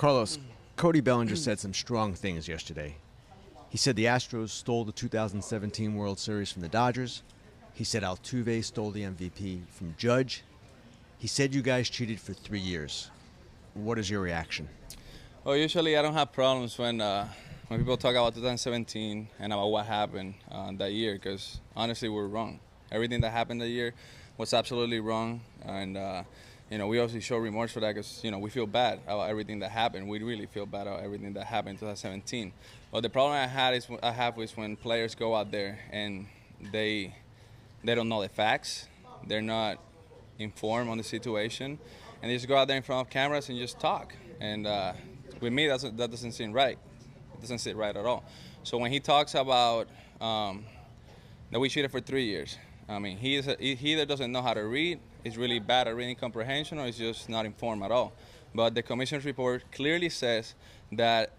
Carlos, Cody Bellinger said some strong things yesterday. He said the Astros stole the 2017 World Series from the Dodgers. He said Altuve stole the MVP from Judge. He said you guys cheated for 3 years. What is your reaction? Well, usually I don't have problems when people talk about 2017 and about what happened that year, because honestly we're wrong. Everything that happened that year was absolutely wrong, and we obviously show remorse for that because we feel bad about everything that happened. We really feel bad about everything that happened in 2017. But the problem I have is when players go out there and they don't know the facts, they're not informed on the situation, and they just go out there in front of cameras and just talk. And with me, that doesn't seem right. It doesn't sit right at all. So when he talks about that we cheated for 3 years, I mean, he either doesn't know how to read, is really bad at reading comprehension, or is just not informed at all. But the commission's report clearly says that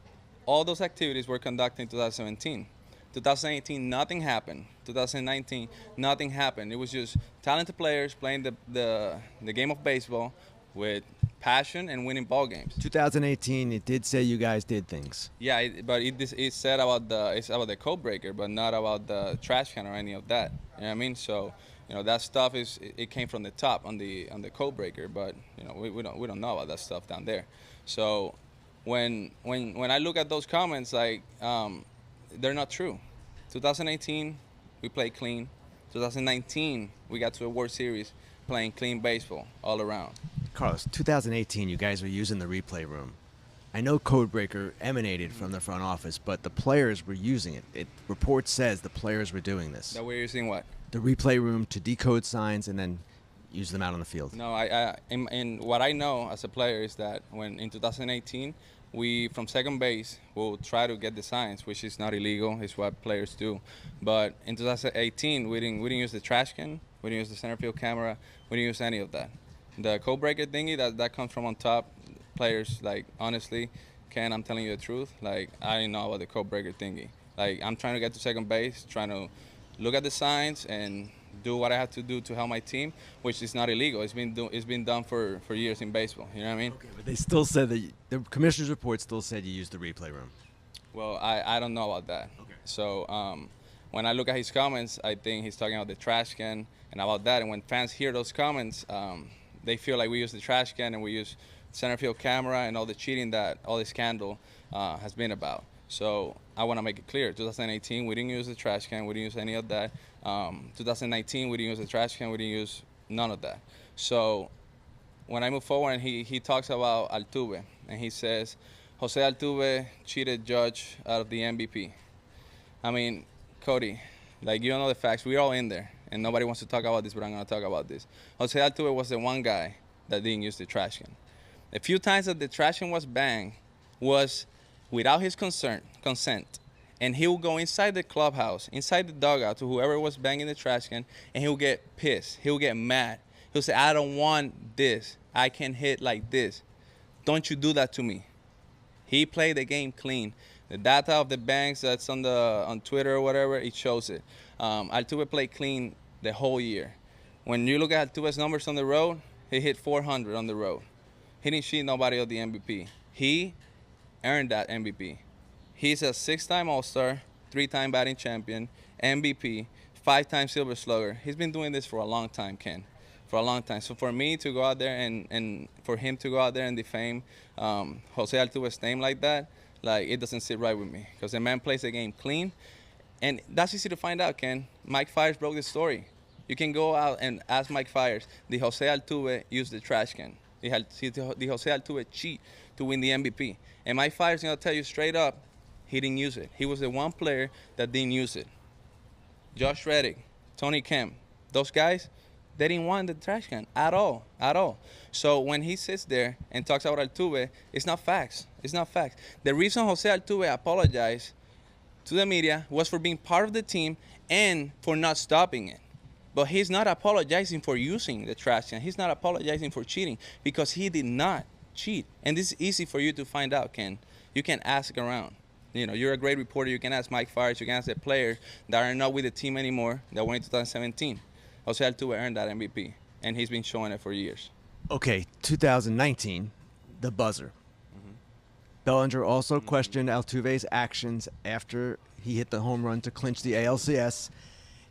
all those activities were conducted in 2017. 2018, nothing happened. 2019, nothing happened. It was just talented players playing the game of baseball with passion and winning ball games. 2018, it did say you guys did things. Yeah, but it said about the code breaker, but not about the trash can or any of that. You know what I mean? So that stuff it came from the top on the code breaker, but we don't know about that stuff down there. So when I look at those comments, like they're not true. 2018, we played clean. 2019, we got to a World Series playing clean baseball all around. Carlos, 2018, you guys were using the replay room. I know Codebreaker emanated from the front office, but the players were using it. Report says the players were doing this. That we're using what? The replay room to decode signs and then use them out on the field. No, in what I know as a player is that when in 2018, we from second base will try to get the signs, which is not illegal. It's what players do. But in 2018, we didn't use the trash can. We didn't use the center field camera. We didn't use any of that. The code breaker thingy that comes from on top. Players, like, honestly, Ken, I'm telling you the truth. Like, I didn't know about the code breaker thingy. Like, I'm trying to get to second base, trying to look at the signs and do what I have to do to help my team, which is not illegal. It's been done for years in baseball. You know what I mean? Okay, but they still said that the commissioner's report still said you used the replay room. Well, I don't know about that. Okay. So when I look at his comments, I think he's talking about the trash can and about that. And when fans hear those comments, they feel like we use the trash can and we use center field camera and all the cheating that all this scandal has been about. So I want to make it clear, 2018, we didn't use the trash can, we didn't use any of that. 2019, we didn't use the trash can, we didn't use none of that. So when I move forward and he talks about Altuve, and he says, Jose Altuve cheated Judge out of the MVP. I mean, Cody, like, you don't know the facts. We're all in there, and nobody wants to talk about this, but I'm going to talk about this. Jose Altuve was the one guy that didn't use the trash can. The few times that the trash can was banged was without his consent. And he will go inside the clubhouse, inside the dugout to whoever was banging the trash can, and he'll get pissed. He'll get mad. He'll say, I don't want this. I can hit like this. Don't you do that to me. He played the game clean. The data of the bangs that's on Twitter or whatever, it shows it. Altuve played clean the whole year. When you look at Altuve's numbers on the road, he hit 400 on the road. He didn't cheat nobody of the MVP. He earned that MVP. He's a 6-time All-Star, 3-time batting champion, MVP, 5-time Silver Slugger. He's been doing this for a long time, Ken, for a long time. So for me to go out there and for him to go out there and defame Jose Altuve's name like that, like, it doesn't sit right with me, because the man plays the game clean. And that's easy to find out, Ken. Mike Fiers broke the story. You can go out and ask Mike Fiers, did Jose Altuve use the trash can? Did Jose Altuve cheat to win the MVP? And Mike Fiers is going to tell you straight up, he didn't use it. He was the one player that didn't use it. Josh Reddick, Tony Kemp, those guys, they didn't want the trash can at all, at all. So when he sits there and talks about Altuve, it's not facts. It's not facts. The reason Jose Altuve apologized to the media was for being part of the team and for not stopping it. But he's not apologizing for using the trash can. He's not apologizing for cheating, because he did not cheat. And this is easy for you to find out, Ken. You can ask around. You're a great reporter. You can ask Mike Fiers. You can ask the players that are not with the team anymore that went in 2017. Jose Altuve earned that MVP, and he's been showing it for years. Okay, 2019, the buzzer. Bellinger also questioned Altuve's actions after he hit the home run to clinch the ALCS.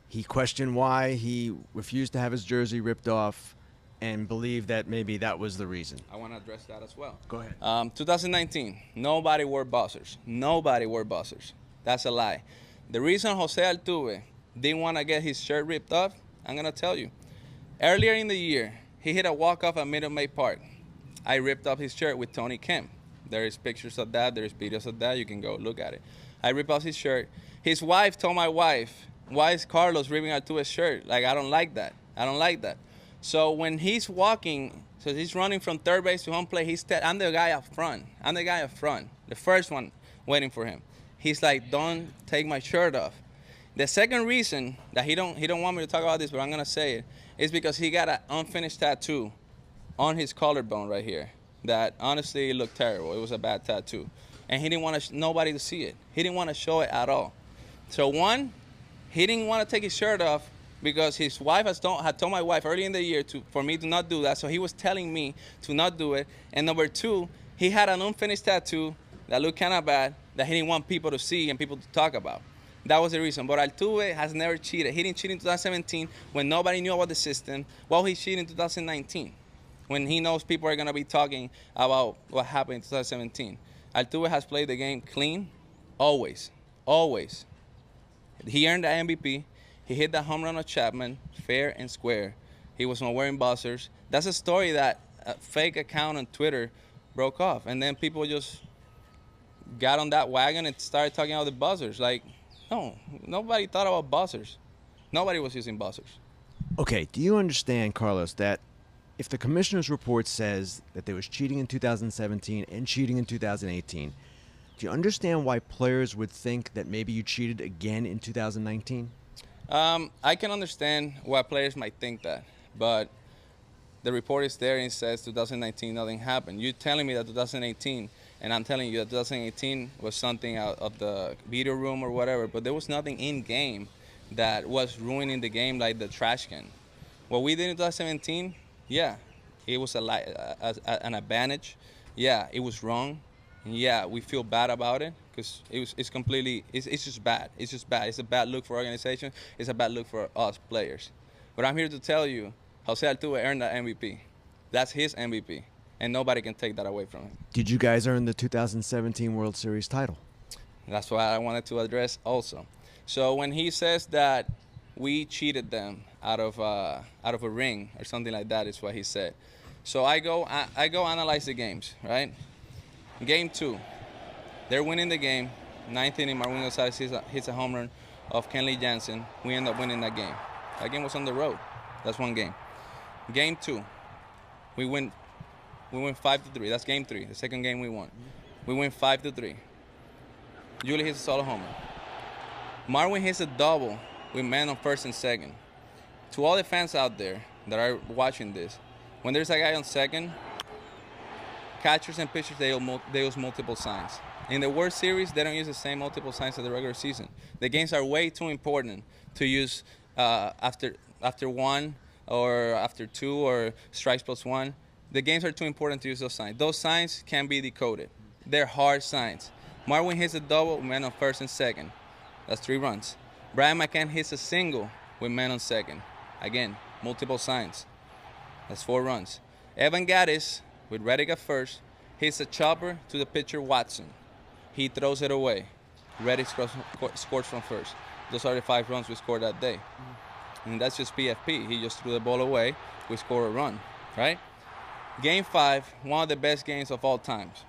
He questioned why he refused to have his jersey ripped off and believed that maybe that was the reason. I want to address that as well. Go ahead. 2019, nobody wore buzzers. Nobody wore buzzers. That's a lie. The reason Jose Altuve didn't want to get his shirt ripped off, I'm going to tell you. Earlier in the year, he hit a walk-off at Minute Maid Park. I ripped off his shirt with Tony Kemp. There is pictures of that. There is videos of that. You can go look at it. I ripped off his shirt. His wife told my wife, why is Carlos ripping Altuve's shirt? Like, I don't like that. I don't like that. So when he's walking, so he's running from third base to home plate, I'm the guy up front. I'm the guy up front, the first one waiting for him. He's like, don't take my shirt off. The second reason that he don't want me to talk about this, but I'm going to say it, is because he got an unfinished tattoo on his collarbone right here that honestly it looked terrible. It was a bad tattoo. And he didn't want nobody to see it. He didn't want to show it at all. So one, he didn't want to take his shirt off because his wife had told my wife early in the year for me to not do that. So he was telling me to not do it. And number two, he had an unfinished tattoo that looked kind of bad that he didn't want people to see and people to talk about. That was the reason. But Altuve has never cheated. He didn't cheat in 2017 when nobody knew about the system. Well, he cheated in 2019 when he knows people are going to be talking about what happened in 2017. Altuve has played the game clean, always, always. He earned the MVP. He hit the home run of Chapman, fair and square. He was not wearing buzzers. That's a story that a fake account on Twitter broke off. And then people just got on that wagon and started talking about the buzzers. Like, no, nobody thought about buzzers. Nobody was using buzzers. Okay, do you understand, Carlos, that if the commissioner's report says that there was cheating in 2017 and cheating in 2018, do you understand why players would think that maybe you cheated again in 2019? I can understand why players might think that, but the report is there and it says 2019 nothing happened. You're telling me that 2018, and I'm telling you that 2018 was something out of the video room or whatever, but there was nothing in game that was ruining the game like the trash can. What we did in 2017, yeah, it was an advantage. Yeah, it was wrong. And yeah, we feel bad about it because it's just bad. It's just bad. It's a bad look for organization. It's a bad look for us players. But I'm here to tell you, Jose Altuve earned that MVP. That's his MVP, and nobody can take that away from him. Did you guys earn the 2017 World Series title? That's what I wanted to address also. So when he says that we cheated them out of a ring or something like that, is what he said. So I go analyze the games, right? Game 2, they're winning the game. 9th inning, Marwin Gonzalez hits a home run of Kenley Jansen. We end up winning that game. That game was on the road. That's one game. Game 2, we win 5-3. That's game 3. The second game we won. We win 5-3. Julie hits a solo homer. Marwin hits a double with man on first and second. To all the fans out there that are watching this, when there's a guy on second, catchers and pitchers, they use multiple signs. In the World Series, they don't use the same multiple signs as the regular season. The games are way too important to use after one or after two or strikes plus one. The games are too important to use those signs. Those signs can be decoded. They're hard signs. Marwin hits a double with man on first and second. That's 3 runs. Brian McCann hits a single with man on second. Again, multiple signs. That's 4 runs. Evan Gattis, with Reddick at first, hits a chopper to the pitcher Watson. He throws it away. Reddick scores from first. Those are the 5 runs we scored that day. And that's just PFP. He just threw the ball away. We score a run, right? Game 5, one of the best games of all times.